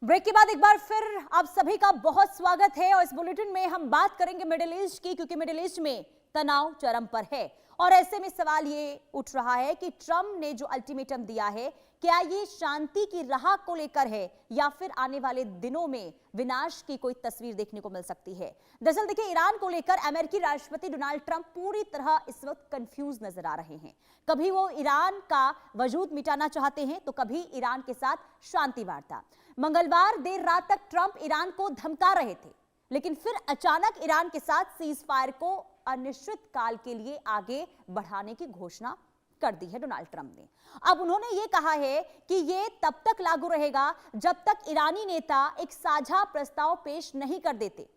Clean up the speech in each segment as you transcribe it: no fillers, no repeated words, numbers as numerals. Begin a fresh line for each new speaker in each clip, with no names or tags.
Break के बाद एक बार फिर आप सभी का बहुत स्वागत है और इस बुलेटिन में हम बात करेंगे मिडिल ईस्ट की, क्योंकि मिडिल ईस्ट में तनाव चरम पर है। और ऐसे में सवाल ये उठ रहा है कि ट्रंप ने जो अल्टीमेटम दिया है, क्या ये शांति की राह को लेकर है या फिर आने वाले दिनों में विनाश की कोई तस्वीर देखने को मिल सकती है। दरअसल देखिए, ईरान को लेकर अमेरिकी राष्ट्रपति डोनाल्ड ट्रंप पूरी तरह इस वक्त कंफ्यूज नजर आ रहे हैं। कभी वो ईरान का वजूद मिटाना चाहते हैं तो कभी ईरान के साथ शांति वार्ता। मंगलवार देर रात तक ट्रंप ईरान को धमका रहे थे, लेकिन फिर अचानक ईरान के साथ सीज फायर को अनिश्चित काल के लिए आगे बढ़ाने की घोषणा कर दी है डोनाल्ड ट्रंप ने। अब उन्होंने ये कहा है कि ये तब तक लागू रहेगा जब तक ईरानी नेता एक साझा प्रस्ताव पेश नहीं कर देते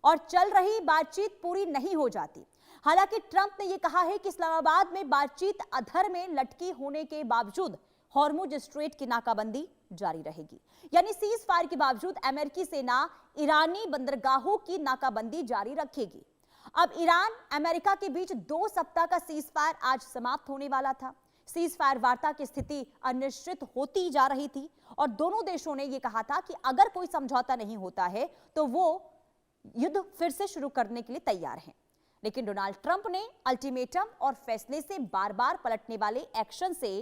और चल रही बातचीत पूरी नहीं हो जाती। हालांकि ट्रंप ने यह कहा है कि इस्लामाबाद में बातचीत अधर में लटकी होने के बावजूद हॉर्मुज स्ट्रेट की नाकाबंदी जारी रहेगी। यानी सीज फायर के बावजूद अमेरिकी सेना ईरानी बंदरगाहों की नाकाबंदी जारी रखेगी। अब ईरान अमेरिका के बीच 2 सप्ताह का सीज फायर आज समाप्त होने वाला था। सीज फायर वार्ता की स्थिति अनिश्चित होती जा रही थी और दोनों देशों ने यह कहा था कि अगर कोई समझौता नहीं होता है तो वो युद्ध फिर से शुरू करने के लिए तैयार हैं। लेकिन डोनाल्ड ट्रंप ने अल्टीमेटम और फैसले से बार बार पलटने वाले एक्शन से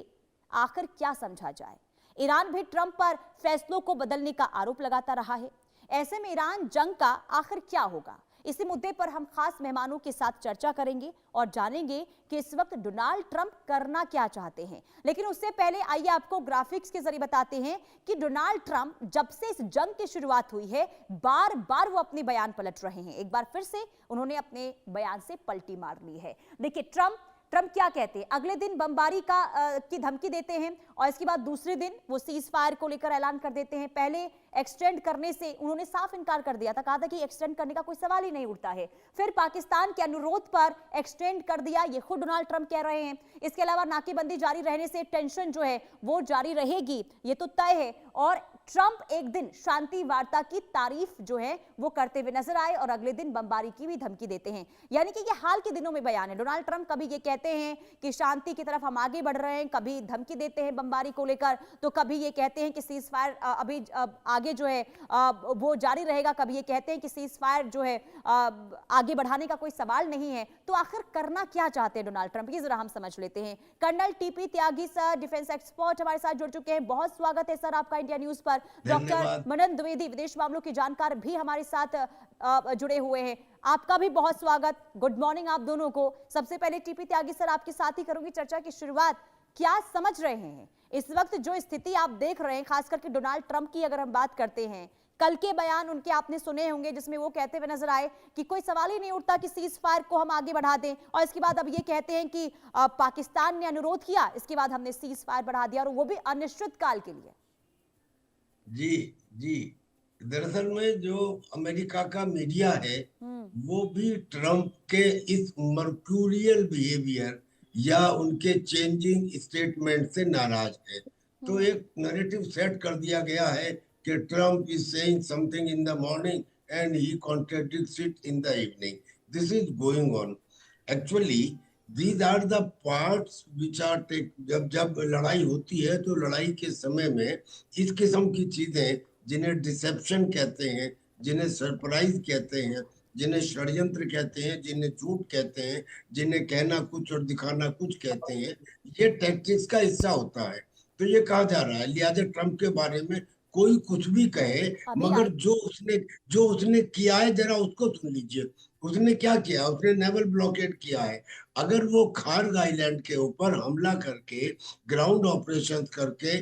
आखिर क्या समझा जाए। ईरान भी ट्रंप पर फैसलों को बदलने का आरोप लगाता रहा है। ऐसे में ईरान जंग का आखिर क्या होगा, इसी मुद्दे पर हम खास मेहमानों के साथ चर्चा करेंगे और जानेंगे कि इस वक्त डोनाल्ड ट्रंप करना क्या चाहते हैं। लेकिन उससे पहले आइए आपको ग्राफिक्स के जरिए बताते हैं कि डोनाल्ड ट्रंप जब से इस जंग की शुरुआत हुई है, बार बार वो अपने बयान पलट रहे हैं। एक बार फिर से उन्होंने अपने बयान से पलटी मार ली है। देखिए ट्रंप क्या कहते हैं। अगले दिन बमबारी की धमकी देते हैं और इसके बाद दूसरे दिन वो सीज फायर को लेकर ऐलान कर देते हैं। पहले एक्सटेंड करने से उन्होंने साफ इनकार कर दिया था, कहा था कि एक्सटेंड करने का कोई सवाल ही नहीं उठता है। फिर पाकिस्तान के अनुरोध पर एक्सटेंड कर दिया, ये खुद डोनाल्ड ट्रंप कह रहे हैं। इसके अलावा नाकेबंदी जारी रहने से टेंशन जो है वो जारी रहेगी, ये तो तय है। और ट्रंप एक दिन शांति वार्ता की तारीफ जो है वो करते हुए नजर आए और अगले दिन बमबारी की भी धमकी देते हैं। यानी कि ये हाल के दिनों में बयान है। डोनाल्ड ट्रंप कभी ये कहते हैं कि शांति की तरफ हम आगे बढ़ रहे हैं, कभी धमकी देते हैं बमबारी को लेकर, तो कभी ये कहते हैं कि सीज फायर अभी आगे जो है वो जारी रहेगा, कभी ये कहते हैं कि सीज फायर जो है आगे बढ़ाने का कोई सवाल नहीं है। तो आखिर करना क्या चाहते हैं डोनाल्ड ट्रंप, ये जरा हम समझ लेते हैं। कर्नल टीपी त्यागी सर, डिफेंस एक्सपर्ट हमारे साथ जुड़ चुके हैं। बहुत स्वागत है सर आपका इंडिया न्यूज पर। डॉक्टर मनन द्विवेदी, विदेश मामलों के जानकार, भी हमारे साथ जुड़े हुए हैं। आपका भी बहुत स्वागत। गुड मॉर्निंग आप दोनों को। सबसे पहले टीपी त्यागी सर, आपके साथ ही करूंगी चर्चा की शुरुआत। क्या समझ रहे हैं इस वक्त जो स्थिति आप देख रहे हैं, खास करके डोनाल्ड ट्रंप की अगर हम बात करते हैं, कल के बयान उनके आपने सुने होंगे जिसमें वो कहते हुए नजर आए कि कोई सवाल ही नहीं उठता कि सीज फायर को हम आगे बढ़ा दें, और इसके बाद अब ये कहते हैं कि पाकिस्तान ने अनुरोध किया, इसके बाद हमने सीज फायर बढ़ा दिया, और वो भी अनिश्चित काल के लिए।
जी जी, दरअसल में जो अमेरिका का मीडिया है वो भी ट्रंप के इस मर्क्यूरियल बिहेवियर या उनके चेंजिंग स्टेटमेंट से नाराज है। तो एक नैरेटिव सेट कर दिया गया है कि Trump is saying something in the morning and he contradicts it in the evening. This is going on. Actually these are the parts which are take जब लड़ाई होती है तो लड़ाई के समय में इस किस्म की चीजें, जिन्हें डिसेप्शन कहते हैं, जिन्हें सरप्राइज कहते हैं, जिन्हें षड्यंत्र कहते हैं, जिन्हें झूठ कहते हैं, जिन्हें कहना कुछ और दिखाना कुछ कहते हैं, ये टैक्टिक्स का हिस्सा होता है। तो ये कहा जा रहा है, लिहाजा ट्रंप के बारे में कोई कुछ भी कहे, मगर जो उसने किया है जरा उसको सुन लीजिए। उसने क्या किया? उसने नेवल ब्लॉकेड किया है। अगर वो खार्ग आइलैंड के ऊपर हमला करके, ग्राउंड ऑपरेशन करके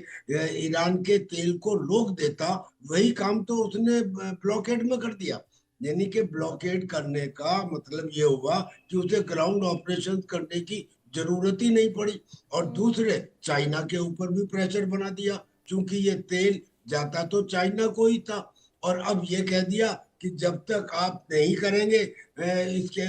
ईरान के तेल को रोक देता, वही काम तो उसने ब्लॉकेड में कर दिया। यानी कि ब्लॉकेड करने का मतलब ये हुआ कि उसे ग्राउंड ऑपरेशन करने की जरूरत ही नहीं पड़ी। और दूसरे, चाइना के ऊपर भी प्रेशर बना दिया, क्योंकि ये तेल जाता तो चाइना को ही था। और अब ये कह दिया कि जब तक आप नहीं करेंगे इसके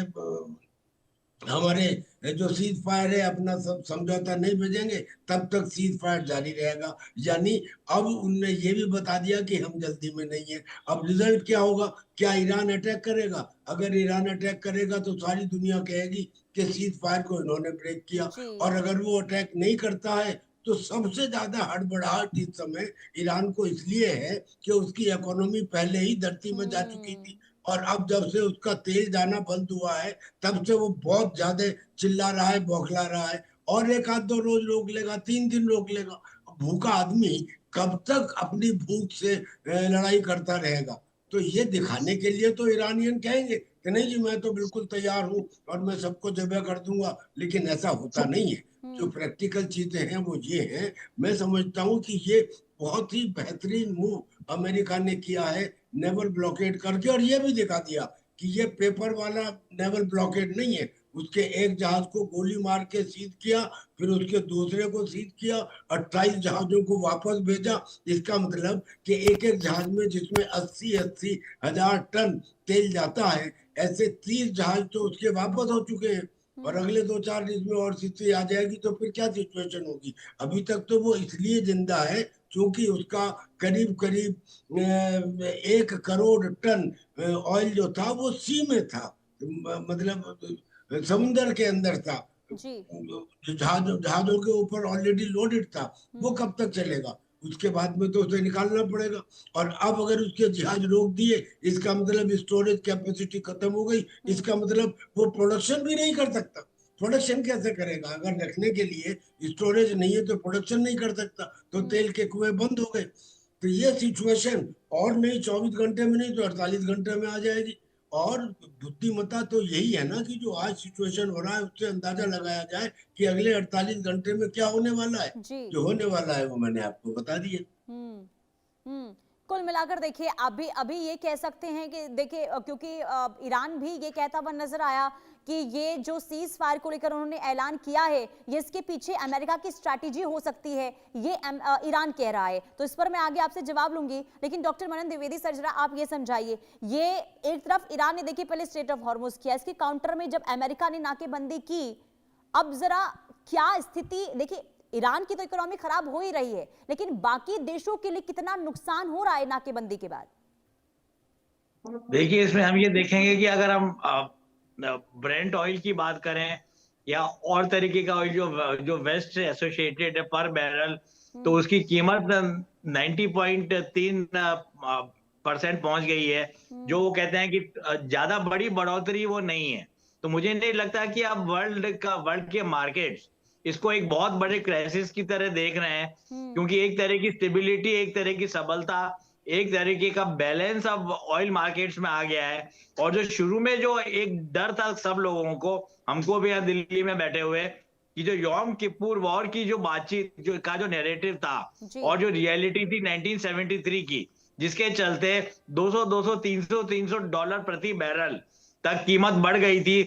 हमारे जो सीज फायर है, अपना सब समझौता नहीं भेजेंगे, तब तक सीज फायर जारी रहेगा। यानी अब उनने ये भी बता दिया कि हम जल्दी में नहीं है। अब रिजल्ट क्या होगा? क्या ईरान अटैक करेगा? अगर ईरान अटैक करेगा तो सारी दुनिया कहेगी कि सीज फायर को इन्होंने ब्रेक किया, और अगर वो अटैक नहीं करता है तो सबसे ज्यादा हड़बड़ाहट इस समय ईरान को इसलिए है कि उसकी इकोनॉमी पहले ही धरती में जा चुकी थी, और अब जब से उसका तेल जाना बंद हुआ है तब से वो बहुत ज्यादा चिल्ला रहा है, बौखला रहा है। और एक आध दो रोज रोक लेगा, 3 दिन रोक लेगा, भूखा आदमी कब तक अपनी भूख से लड़ाई करता रहेगा? तो ये दिखाने के लिए तो ईरानियन कहेंगे कि नहीं जी मैं तो बिल्कुल तैयार हूँ और मैं सबको जबह कर दूंगा, लेकिन ऐसा होता नहीं है। जो प्रैक्टिकल चीजें हैं वो ये हैं। मैं समझता हूँ कि ये बहुत ही बेहतरीन मूव अमेरिका ने किया है, नेवल ब्लॉकेड करके, और ये भी दिखा दिया कि ये पेपर वाला नेवल ब्लॉकेड नहीं है। उसके एक जहाज को गोली मार के सीज किया, फिर उसके दूसरे को सीज किया, 28 जहाजों को वापस भेजा। इसका मतलब कि एक एक जहाज में जिसमें 80-80 हजार टन तेल जाता है, ऐसे 30 जहाज तो उसके वापस हो चुके हैं। और अगले 2-4 दिन में और स्थिति आ जाएगी तो फिर क्या सिचुएशन होगी? अभी तक तो वो इसलिए जिंदा है क्योंकि उसका करीब करीब 1 करोड़ टन ऑयल जो था वो सी में था, मतलब समुंदर के अंदर था।
जी।
जहाजों के ऊपर ऑलरेडी लोडेड था। वो कब तक चलेगा? उसके बाद में तो उसे निकालना पड़ेगा। और अब अगर उसके जहाज रोक दिए, इसका मतलब स्टोरेज कैपेसिटी खत्म हो गई, इसका मतलब वो प्रोडक्शन भी नहीं कर सकता। प्रोडक्शन कैसे करेगा? अगर रखने के लिए स्टोरेज नहीं है तो प्रोडक्शन नहीं कर सकता, तो तेल के कुएं बंद हो गए। तो ये सिचुएशन और नहीं 24 घंटे में नहीं तो 48 घंटे में आ जाएगी। और बुद्धिमत्ता तो यही है ना कि जो आज सिचुएशन हो रहा है उससे अंदाजा लगाया जाए कि अगले 48 घंटे में क्या होने वाला है।
जी।
जो होने वाला है वो मैंने आपको बता दिया।
कुल मिलाकर देखिए अभी अभी ये कह सकते हैं कि देखिए क्योंकि ईरान भी ये कहता हुआ नजर आया कि ये जो सीज फायर को लेकर उन्होंने ऐलान किया है, ये इसके पीछे अमेरिका की स्ट्रैटेजी हो सकती है, ये ईरान कह रहा है। तो इस पर मैं आगे आपसे जवाब लूंगी, लेकिन डॉक्टर मनन द्विवेदी सर जरा आप ये समझाइए, ये एक तरफ ईरान ने देखिए पहले स्ट्रेट ऑफ हॉर्मुज किया, इसके काउंटर में जब अमेरिका ने नाकेबंदी की, अब जरा क्या स्थिति देखिए, ईरान की तो इकोनॉमी खराब हो ही रही है, लेकिन बाकी देशों के लिए कितना नुकसान हो रहा है नाकेबंदी के बाद?
देखिए इसमें हम ये देखेंगे कि अगर हम ब्रेंट ऑयल की बात करें या और तरीके का ऑयल जो वेस्ट से एसोसिएटेड है पर बैरल, तो उसकी कीमत 90.3% पहुंच गई है। जो वो कहते हैं कि ज्यादा बड़ी बढ़ोतरी वो नहीं है। तो मुझे नहीं लगता कि अब वर्ल्ड के मार्केट्स इसको एक बहुत बड़े क्राइसिस की तरह देख रहे हैं, क्योंकि एक तरह की स्टेबिलिटी, एक तरह की सबलता, एक तरीके का बैलेंस अब ऑयल मार्केट्स में आ गया है। और जो शुरू में जो एक डर था सब लोगों को, हमको भी यहाँ दिल्ली में बैठे हुए, कि जो यौम किपुर वॉर की जो बातचीत जो नैरेटिव था और जो रियलिटी थी 1973 की, जिसके चलते 200 300 डॉलर प्रति बैरल तक कीमत बढ़ गई थी,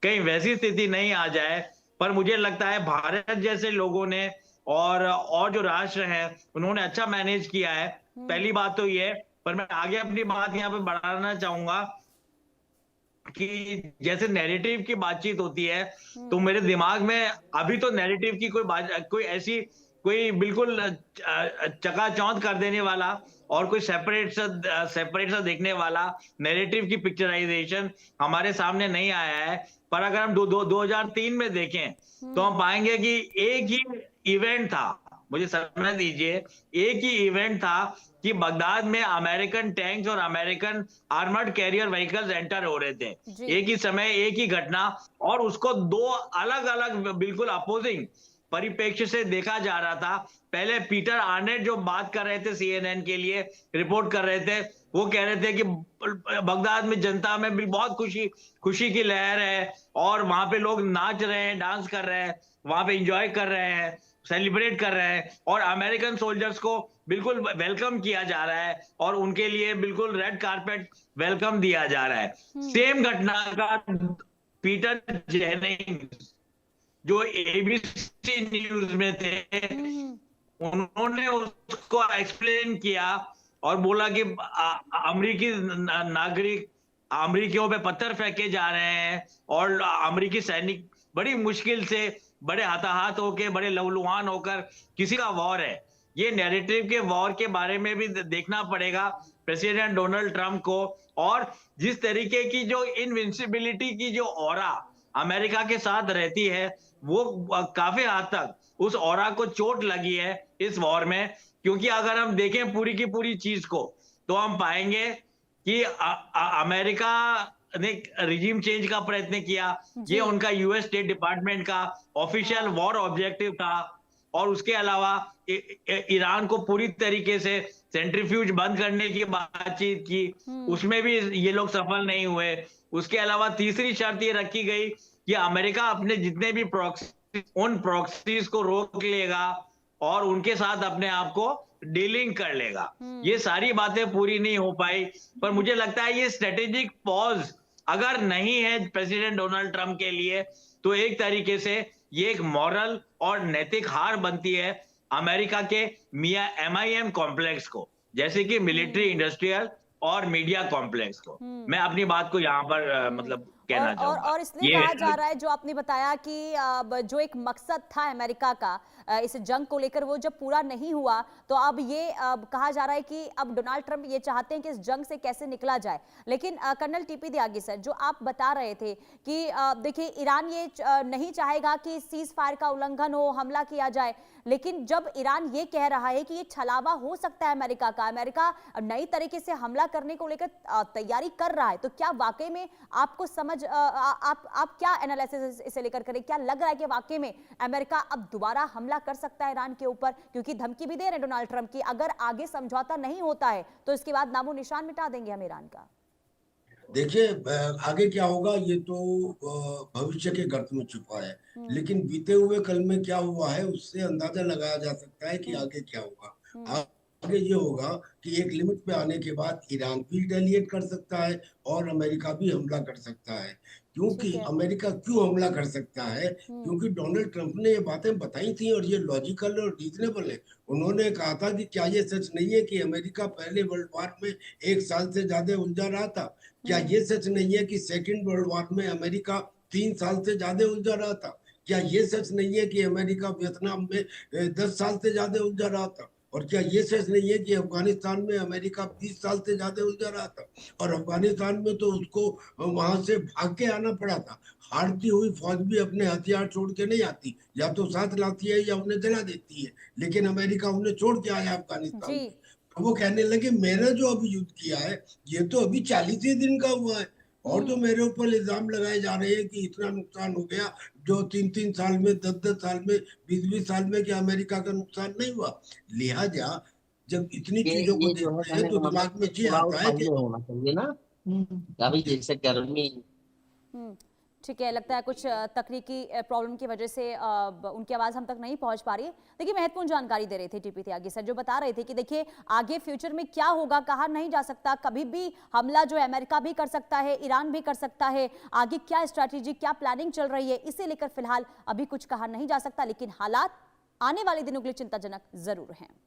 कहीं वैसी स्थिति नहीं आ जाए। पर मुझे लगता है भारत जैसे लोगों ने और जो राष्ट्र हैं उन्होंने अच्छा मैनेज किया है। पहली बात तो ये, पर मैं आगे अपनी बात यहाँ पे बढ़ाना चाहूंगा कि जैसे नैरेटिव की बातचीत होती है, तो मेरे दिमाग में अभी तो नैरेटिव की कोई बिल्कुल चकाचौंध कर देने वाला और कोई सेपरेट सा देखने वाला नैरेटिव की पिक्चराइजेशन हमारे सामने नहीं आया है। पर अगर हम 2003 में देखें तो हम पाएंगे कि एक ही इवेंट था, मुझे समझ दीजिए, एक ही इवेंट था कि बगदाद में अमेरिकन टैंक्स और American armoured carrier vehicles enter हो रहे थे एक ही समय, एक ही घटना, और उसको दो अलग अलग बिल्कुल अपोजिंग परिप्रेक्ष्य से देखा जा रहा था। पहले पीटर आर्नेट जो बात कर रहे थे, CNN के लिए रिपोर्ट कर रहे थे, वो कह रहे थे कि बगदाद में जनता में भी बहुत खुशी की लहर है और वहां पे लोग नाच रहे हैं, डांस कर रहे हैं, वहां पे एंजॉय कर रहे हैं, सेलिब्रेट कर रहे हैं, और अमेरिकन सोल्जर्स को बिल्कुल वेलकम किया जा रहा है और उनके लिए बिल्कुल रेड कारपेट वेलकम दिया जा रहा है। सेम घटना का पीटर जेनिंग्स जो ABC न्यूज में थे, उन्होंने उसको एक्सप्लेन किया और बोला कि अमेरिकी नागरिक अमेरिकियों पे पत्थर फेंके जा रहे हैं और अमेरिकी सैनिक बड़ी मुश्किल से, बड़े हताहत होकर, बड़े लहूलुहान होकर, किसी का वॉर है। ये नैरेटिव के वॉर के बारे में भी देखना पड़ेगा प्रेसिडेंट डोनाल्ड ट्रंप को। और जिस तरीके की जो इनविंसिबिलिटी की जो ऑरा अमेरिका के साथ रहती है, वो काफी हद तक उस ऑरा को चोट लगी है इस वॉर में, क्योंकि अगर हम देखें पूरी की पूरी चीज को तो हम पाएंगे कि अमेरिका ने रिजीम चेंज का प्रयत्न किया, ये उनका यूएस स्टेट डिपार्टमेंट का ऑफिशियल वॉर ऑब्जेक्टिव था। और उसके अलावा ईरान को पूरी तरीके से सेंट्रीफ्यूज बंद करने की बातचीत की, उसमें भी ये लोग सफल नहीं हुए। उसके अलावा तीसरी शर्त ये रखी गई कि अमेरिका अपने जितने भी प्रॉक्सी, उन प्रॉक्सीज को रोक लेगा और उनके साथ अपने आप को डीलिंग कर लेगा। ये सारी बातें पूरी नहीं हो पाई, पर मुझे लगता है ये स्ट्रेटेजिक पॉज अगर नहीं है प्रेसिडेंट डोनाल्ड ट्रंप के लिए, तो एक तरीके से ये एक मॉरल और नैतिक हार बनती है अमेरिका के मिया MIM कॉम्प्लेक्स को, जैसे कि मिलिट्री, इंडस्ट्रियल और मीडिया कॉम्प्लेक्स को। मैं अपनी बात को यहाँ पर मतलब कहना चाहूंगा।
और इसलिए कहा जा रहा है, जो आपने बताया कि जो एक मकसद था अमेरिका का इस जंग को लेकर, वो जब पूरा नहीं हुआ तो अब ये कहा जा रहा है कि अब डोनाल्ड ट्रंप ये चाहते हैं कि इस जंग से कैसे निकला जाए। लेकिन कर्नल TP त्यागी सर, जो आप बता रहे थे कि देखिए ईरान ये नहीं चाहेगा कि सीज फायर का उल्लंघन हो, हमला किया जाए, लेकिन जब ईरान ये कह रहा है कि ये छलावा हो सकता है अमेरिका का, अमेरिका नई तरीके से हमला करने को लेकर तैयारी कर रहा है, तो क्या वाकई में आपको समझ आप क्या एनालिसिस इसे लेकर करें? क्या लग रहा है कि वाकई में अमेरिका अब दोबारा हमला कर सकता है ईरान के ऊपर? क्योंकि धमकी भी दे रहे हैं डोनाल्ड ट्रंप की अगर आगे समझौता नहीं होता है तो इसके बाद नामो निशान मिटा देंगे हम ईरान का।
देखिए आगे क्या होगा ये तो भविष्य के गर्त में छुपा है, लेकिन बीते हुए कल में क्या हुआ है उससे अंदाजा लगाया जा सकता है कि आगे क्या होगा। आगे ये होगा कि एक लिमिट पे आने के बाद ईरान भी रिटेलिएट कर सकता है और अमेरिका भी हमला कर सकता है। क्योंकि अमेरिका क्यों हमला कर सकता है? क्योंकि डोनाल्ड ट्रंप ने ये बातें बताई थी और ये लॉजिकल और रीजनेबल है। उन्होंने कहा था कि क्या ये सच नहीं है कि अमेरिका पहले वर्ल्ड वॉर में 1 साल से ज्यादा उलझा रहा था? क्या ये सच नहीं है कि सेकेंड वर्ल्ड वॉर में अमेरिका 3 साल से ज्यादा उलझा रहा था? क्या ये सच नहीं है कि अमेरिका वियतनाम में 10 साल से ज्यादा उलझा रहा था? और क्या ये सच नहीं है कि अफगानिस्तान में अमेरिका 20 साल से ज्यादा उलझा रहा था? और अफगानिस्तान में तो उसको वहां से भाग के आना पड़ा था। हारती हुई फौज भी अपने हथियार छोड़ के नहीं आती, या तो साथ लाती है या उन्हें जला देती है, लेकिन अमेरिका उन्हें छोड़ के आया अफगानिस्तान में। वो कहने लगे मैंने जो अभी युद्ध किया है ये तो अभी 40 ही दिन का हुआ है, और तो मेरे ऊपर इल्जाम लगाए जा रहे हैं कि इतना नुकसान हो गया, जो 3-3 साल में, 10-10 साल में, 20-20 साल में क्या अमेरिका का नुकसान नहीं हुआ? लिहाजा जब इतनी चीजों को देखते हैं तो दिमाग में ये आता है कि
होना चाहिए ना अभी जैसे गर्मी।
ठीक है, लगता है कुछ तकनीकी प्रॉब्लम की वजह से उनकी आवाज़ हम तक नहीं पहुंच पा रही है। देखिए महत्वपूर्ण जानकारी दे रहे थे TP त्यागी सर, जो बता रहे थे कि देखिए आगे फ्यूचर में क्या होगा कहा नहीं जा सकता, कभी भी हमला जो है अमेरिका भी कर सकता है, ईरान भी कर सकता है, आगे क्या स्ट्रैटेजी, क्या प्लानिंग चल रही है इसे लेकर फिलहाल अभी कुछ कहा नहीं जा सकता, लेकिन हालात आने वाले दिनों के लिए चिंताजनक जरूर हैं।